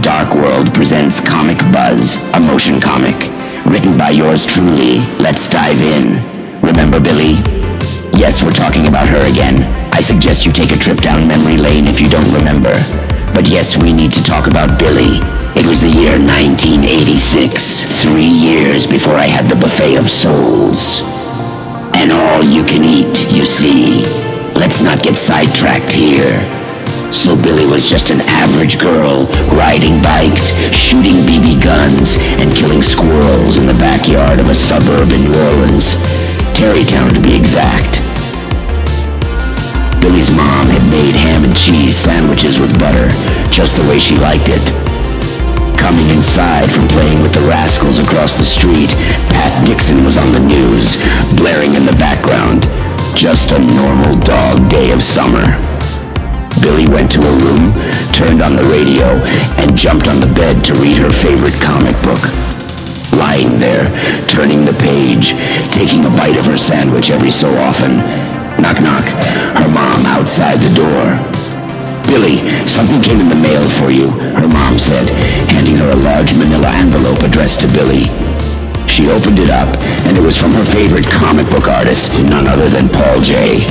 Dark World presents Comic Buzz, a motion comic. Written by yours truly. Let's dive in. Remember Billy? Yes, we're talking about her again. I suggest you take a trip down memory lane if you don't remember. But yes, we need to talk about Billy. It was the year 1986, 3 years before I had the buffet of souls. And all you can eat, you see. Let's not get sidetracked here. So Billy was just an average girl, riding bikes, shooting BB guns, and killing squirrels in the backyard of a suburb in New Orleans. Terrytown to be exact. Billy's mom had made ham and cheese sandwiches with butter, just the way she liked it. Coming inside from playing with the rascals across the street, Pat Dixon was on the news, blaring in the background. Just a normal dog day of summer. Billy went to her room, turned on the radio, and jumped on the bed to read her favorite comic book. Lying there, turning the page, taking a bite of her sandwich every so often. Knock, knock. Her mom outside the door. "Billy, something came in the mail for you," her mom said, handing her a large manila envelope addressed to Billy. She opened it up, and it was from her favorite comic book artist, none other than Paul J.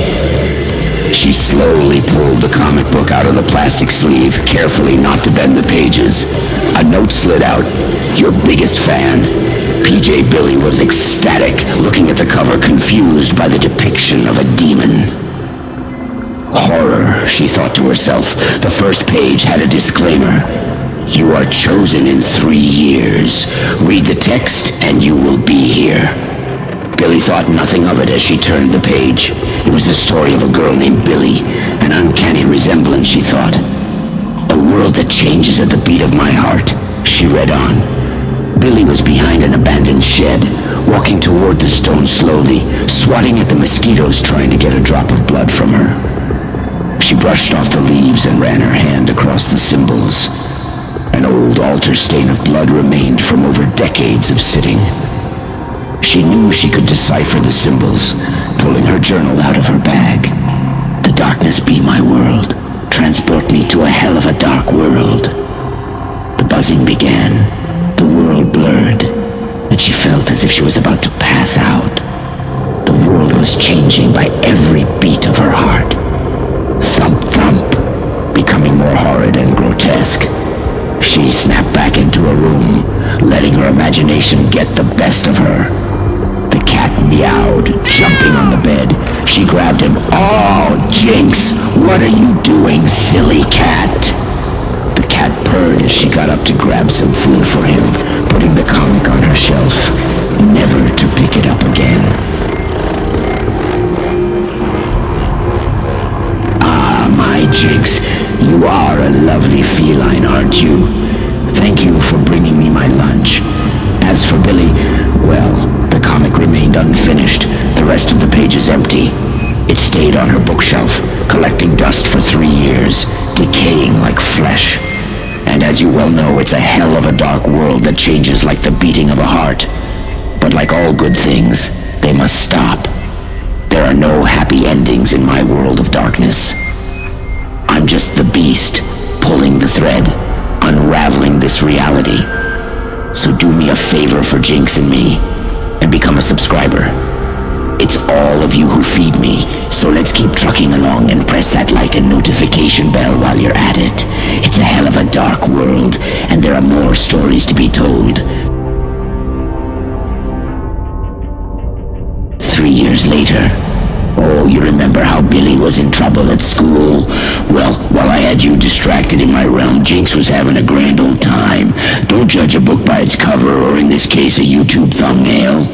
She slowly pulled the comic book out of the plastic sleeve, carefully not to bend the pages. A note slid out. "Your biggest fan." PJ Billy was ecstatic, looking at the cover, confused by the depiction of a demon. Horror, she thought to herself. The first page had a disclaimer. "You are chosen in 3 years. Read the text and you will be here." Billy thought nothing of it as she turned the page. It was the story of a girl named Billy, an uncanny resemblance, she thought. "A world that changes at the beat of my heart," she read on. Billy was behind an abandoned shed, walking toward the stone slowly, swatting at the mosquitoes trying to get a drop of blood from her. She brushed off the leaves and ran her hand across the symbols. An old altar stain of blood remained from over decades of sitting. She knew she could decipher the symbols, pulling her journal out of her bag. "The darkness be my world. Transport me to a hell of a dark world." The buzzing began. The world blurred, and she felt as if she was about to pass out. The world was changing by every beat of her heart. Thump, thump, becoming more horrid and grotesque. She snapped back into her room, letting her imagination get the best of her. The cat meowed, jumping on the bed. She grabbed him. "Oh, Jinx, what are you doing, silly cat?" The cat purred as she got up to grab some food for him, putting the comic on her shelf, never to pick it up again. "Ah, my Jinx, you are a lovely feline, aren't you? Thank you for bringing me my lunch." As for Billy, well, the comic remained unfinished, the rest of the pages empty. It stayed on her bookshelf, collecting dust for 3 years, decaying like flesh. And as you well know, it's a hell of a dark world that changes like the beating of a heart. But like all good things, they must stop. There are no happy endings in my world of darkness. I'm just the beast, pulling the thread, unraveling this reality. So do me a favor for Jinx and me, and become a subscriber. It's all of you who feed me, so let's keep trucking along and press that like and notification bell while you're at it. It's a hell of a dark world, and there are more stories to be told. 3 years later. Oh, you remember how Billy was in trouble at school? Well, while I had you distracted in my realm, Jinx was having a grand old time. Don't judge a book by its cover, or in this case, a YouTube thumbnail.